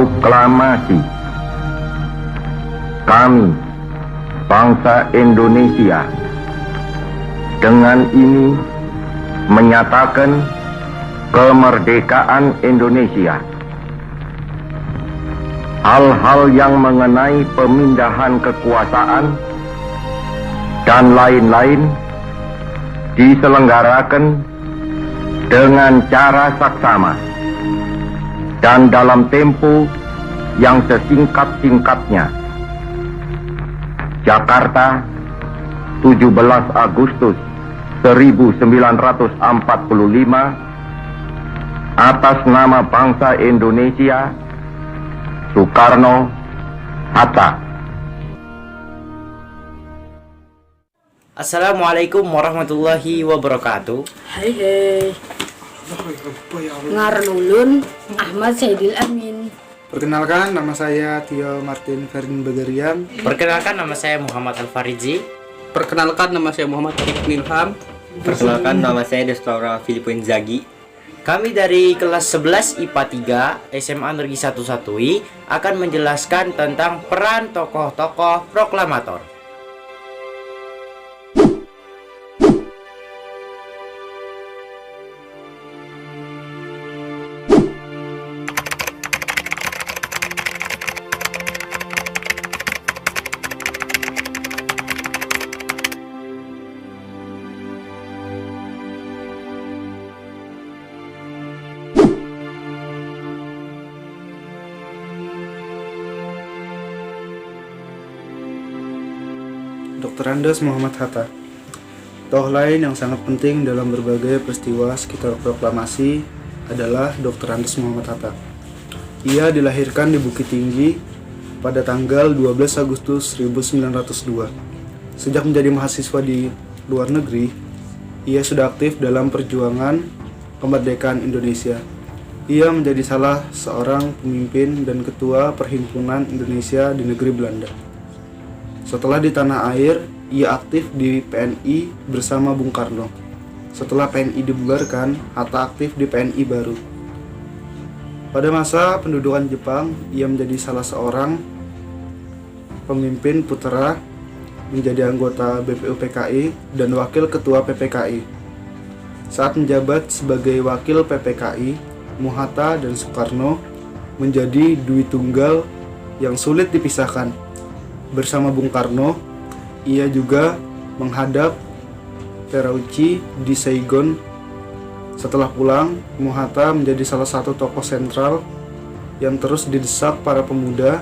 Proklamasi. Kami, bangsa Indonesia, dengan ini menyatakan kemerdekaan Indonesia. Hal-hal yang mengenai pemindahan kekuasaan dan lain-lain diselenggarakan dengan cara saksama dan dalam tempo yang sesingkat-singkatnya. Jakarta, 17 Agustus 1945, atas nama bangsa Indonesia, Soekarno Hatta. Assalamualaikum warahmatullahi wabarakatuh. Hai. Ngaran ulun Ahmad Saidil Amin. Perkenalkan, nama saya Tio Martin Ferdin Bagarian. Perkenalkan, nama saya Muhammad Al-Farizi. Perkenalkan, nama saya Muhammad Ibn Ilham. Perkenalkan, nama saya Destraura Filippo Inzaghi. Kami dari kelas 11 IPA 3 SMA Negeri 1 Satui akan menjelaskan tentang peran tokoh-tokoh proklamator. Dr. Andes Muhammad Hatta. Tokoh lain yang sangat penting dalam berbagai peristiwa sekitar proklamasi adalah Dr. Andes Muhammad Hatta. Ia dilahirkan di Bukit Tinggi pada tanggal 12 Agustus 1902. Sejak menjadi mahasiswa di luar negeri, ia sudah aktif dalam perjuangan kemerdekaan Indonesia. Ia menjadi salah seorang pemimpin dan ketua Perhimpunan Indonesia di negeri Belanda. Setelah di tanah air, ia aktif di PNI bersama Bung Karno. Setelah PNI dibubarkan, Hatta aktif di PNI baru. Pada masa pendudukan Jepang, ia menjadi salah seorang pemimpin putra, menjadi anggota BPUPKI dan wakil ketua PPKI. Saat menjabat sebagai wakil PPKI, Hatta dan Soekarno menjadi dui tunggal yang sulit dipisahkan. Bersama Bung Karno, ia juga menghadap Terauchi di Saigon. Setelah pulang, Hatta menjadi salah satu tokoh sentral yang terus didesak para pemuda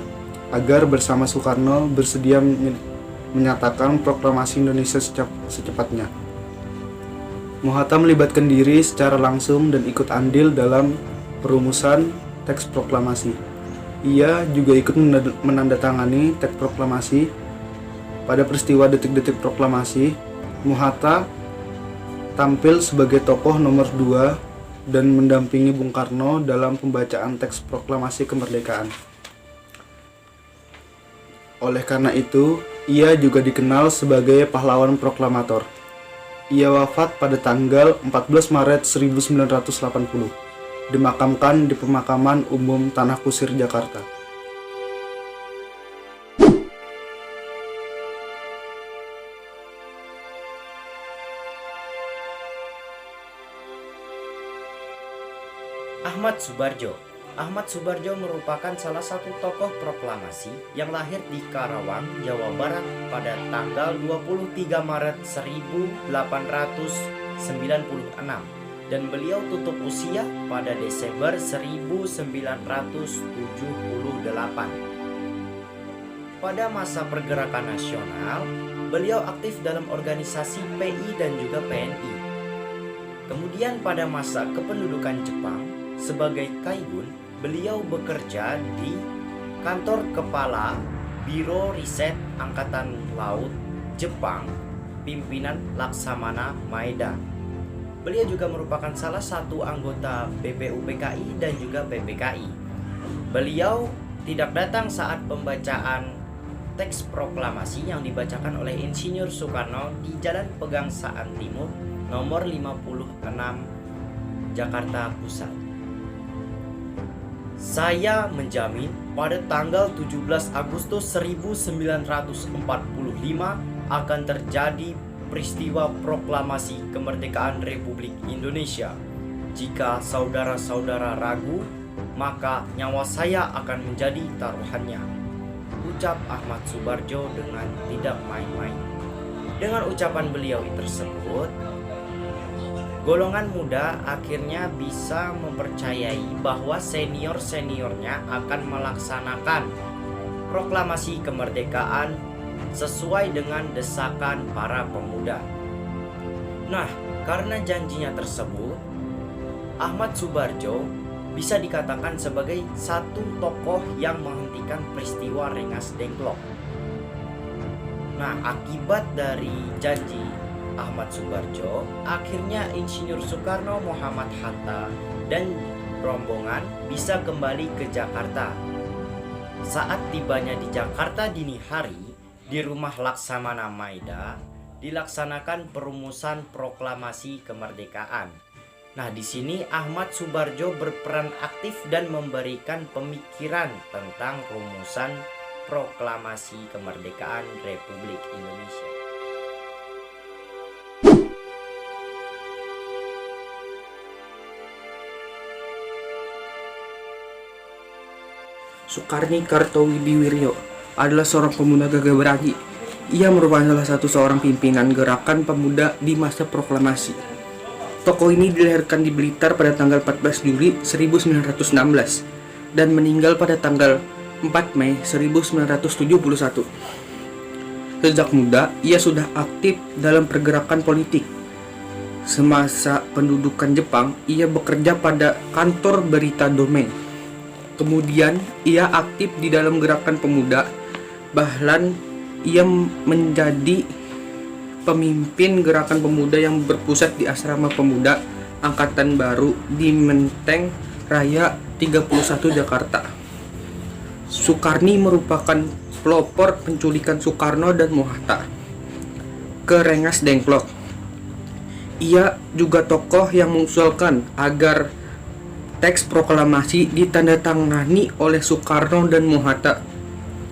agar bersama Soekarno bersedia menyatakan proklamasi Indonesia secepatnya. Hatta melibatkan diri secara langsung dan ikut andil dalam perumusan teks proklamasi. Ia juga ikut menandatangani teks proklamasi. Pada peristiwa detik-detik proklamasi, Hatta tampil sebagai tokoh nomor 2 dan mendampingi Bung Karno dalam pembacaan teks proklamasi kemerdekaan. Oleh karena itu, ia juga dikenal sebagai pahlawan proklamator. Ia wafat pada tanggal 14 Maret 1980. Dimakamkan di Pemakaman Umum Tanah Kusir, Jakarta. Ahmad Soebardjo. Ahmad Soebardjo merupakan salah satu tokoh proklamasi yang lahir di Karawang, Jawa Barat pada tanggal 23 Maret 1896 dan beliau tutup usia pada Desember 1978. Pada masa pergerakan nasional, beliau aktif dalam organisasi PI dan juga PNI. Kemudian pada masa kependudukan Jepang, sebagai Kaigun, beliau bekerja di kantor kepala Biro Riset Angkatan Laut Jepang, pimpinan Laksamana Maeda. Beliau juga merupakan salah satu anggota BPUPKI dan juga PPKI. Beliau tidak datang saat pembacaan teks proklamasi yang dibacakan oleh Insinyur Soekarno di Jalan Pegangsaan Timur nomor 56 Jakarta Pusat. Saya menjamin pada tanggal 17 Agustus 1945 akan terjadi peristiwa proklamasi kemerdekaan Republik Indonesia. Jika saudara-saudara ragu, maka nyawa saya akan menjadi taruhannya. Ucap Ahmad Soebardjo dengan tidak main-main. Dengan ucapan beliau tersebut, golongan muda akhirnya bisa mempercayai bahwa senior-seniornya akan melaksanakan proklamasi kemerdekaan sesuai dengan desakan para pemuda. Nah, karena janjinya tersebut, Ahmad Soebardjo bisa dikatakan sebagai satu tokoh yang menghentikan peristiwa Rengas Dengklok. Nah, akibat dari janji Ahmad Soebardjo, akhirnya Insinyur Soekarno Muhammad Hatta dan rombongan bisa kembali ke Jakarta. Saat tibanya di Jakarta dini hari, di rumah Laksamana Maida dilaksanakan perumusan proklamasi kemerdekaan. Nah, di sini Ahmad Soebardjo berperan aktif dan memberikan pemikiran tentang rumusan proklamasi kemerdekaan Republik Indonesia. Sukarni Kartowidiwiryo adalah seorang pemuda gagah berani. Ia merupakan salah satu seorang pimpinan gerakan pemuda di masa proklamasi. Tokoh ini dilahirkan di Blitar pada tanggal 14 Juli 1916 dan meninggal pada tanggal 4 Mei 1971. Sejak muda, ia sudah aktif dalam pergerakan politik. Semasa pendudukan Jepang, ia bekerja pada kantor berita Dome. Kemudian, ia aktif di dalam gerakan pemuda. Bahkan, ia menjadi pemimpin gerakan pemuda yang berpusat di Asrama Pemuda Angkatan Baru di Menteng Raya 31 Jakarta. Sukarni merupakan pelopor penculikan Soekarno dan Hatta ke Rengas Dengklok. Ia juga tokoh yang mengusulkan agar teks proklamasi ditandatangani oleh Soekarno dan Hatta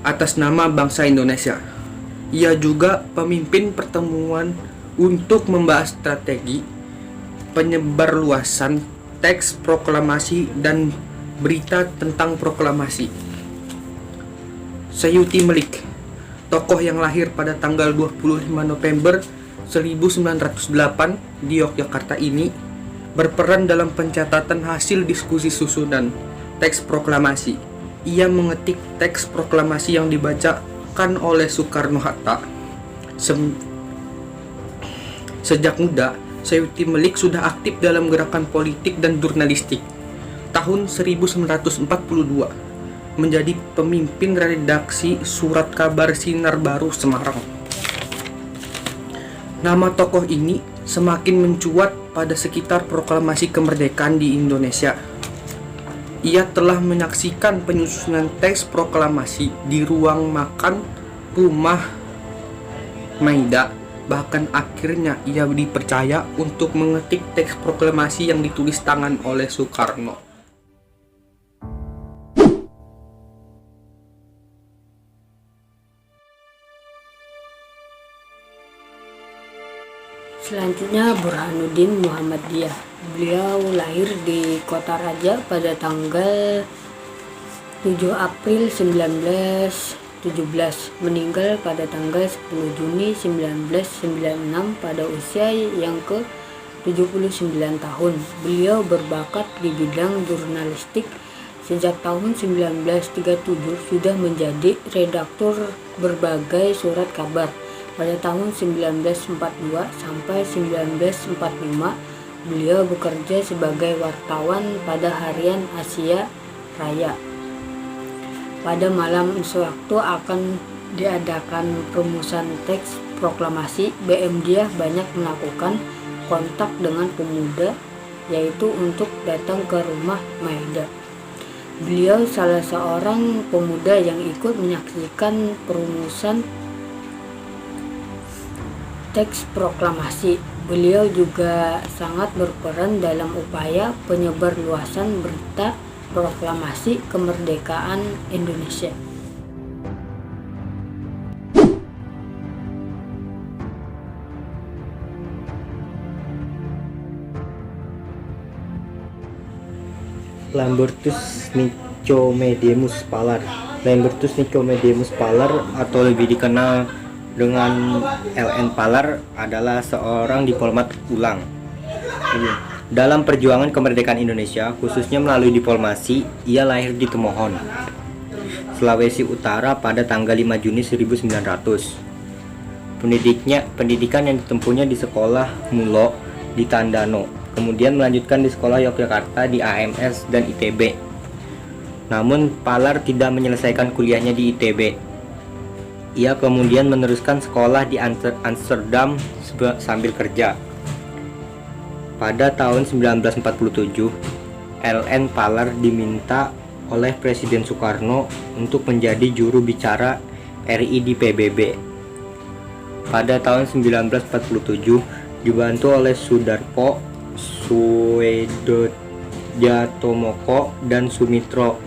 atas nama bangsa Indonesia. Ia juga pemimpin pertemuan untuk membahas strategi penyebarluasan teks proklamasi dan berita tentang proklamasi. Sayuti Melik, tokoh yang lahir pada tanggal 25 November 1908 di Yogyakarta ini, berperan dalam pencatatan hasil diskusi susunan teks proklamasi. Ia mengetik teks proklamasi yang dibacakan oleh Soekarno-Hatta. Sejak muda, Sayuti Melik sudah aktif dalam gerakan politik dan jurnalistik. Tahun 1942, menjadi pemimpin redaksi Surat Kabar Sinar Baru Semarang. Nama tokoh ini semakin mencuat pada sekitar proklamasi kemerdekaan di Indonesia. Ia telah menyaksikan penyusunan teks proklamasi di ruang makan rumah Maida. Bahkan akhirnya ia dipercaya untuk mengetik teks proklamasi yang ditulis tangan oleh Soekarno. Selanjutnya Burhanuddin Muhammadiyah. Beliau lahir di Kota Raja pada tanggal 7 April 1917, meninggal pada tanggal 10 Juni 1996 pada usia yang ke-79 tahun. Beliau berbakat di bidang jurnalistik. Sejak tahun 1937 sudah menjadi redaktur berbagai surat kabar. Pada tahun 1942 sampai 1945, beliau bekerja sebagai wartawan pada harian Asia Raya. Pada malam sewaktu akan diadakan perumusan teks proklamasi, BM Diah banyak melakukan kontak dengan pemuda, yaitu untuk datang ke rumah Maida. Beliau salah seorang pemuda yang ikut menyaksikan perumusan teks proklamasi. Beliau juga sangat berperan dalam upaya penyebarluasan berita Proklamasi Kemerdekaan Indonesia. Lambertus Nicomedemus Palar. Lambertus Nicomedemus Palar atau lebih dikenal dengan LN Palar adalah seorang diplomat ulang. Dalam perjuangan kemerdekaan Indonesia, khususnya melalui diplomasi, ia lahir di Temohon, Sulawesi Utara pada tanggal 5 Juni 1900. Pendidikan yang ditempuhnya di sekolah Mulo di Tandano, kemudian melanjutkan di sekolah Yogyakarta di AMS dan ITB. Namun Palar tidak menyelesaikan kuliahnya di ITB. Ia kemudian meneruskan sekolah di Amsterdam sambil kerja. Pada tahun 1947, LN Palar diminta oleh Presiden Soekarno untuk menjadi juru bicara RI di PBB. Pada tahun 1947, dibantu oleh Sudarpo, Suedodjatomoko, dan Sumitro,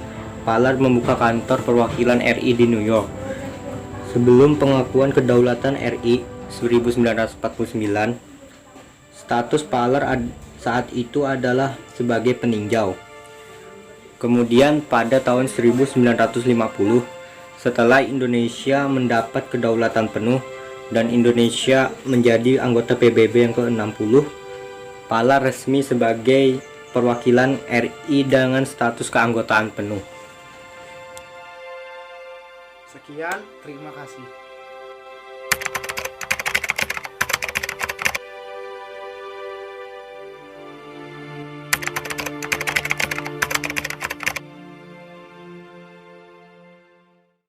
Palar membuka kantor perwakilan RI di New York. Sebelum pengakuan kedaulatan RI 1949, status Palar saat itu adalah sebagai peninjau. Kemudian pada tahun 1950, setelah Indonesia mendapat kedaulatan penuh dan Indonesia menjadi anggota PBB yang ke-60, Palar resmi sebagai perwakilan RI dengan status keanggotaan penuh. Sekian, terima kasih.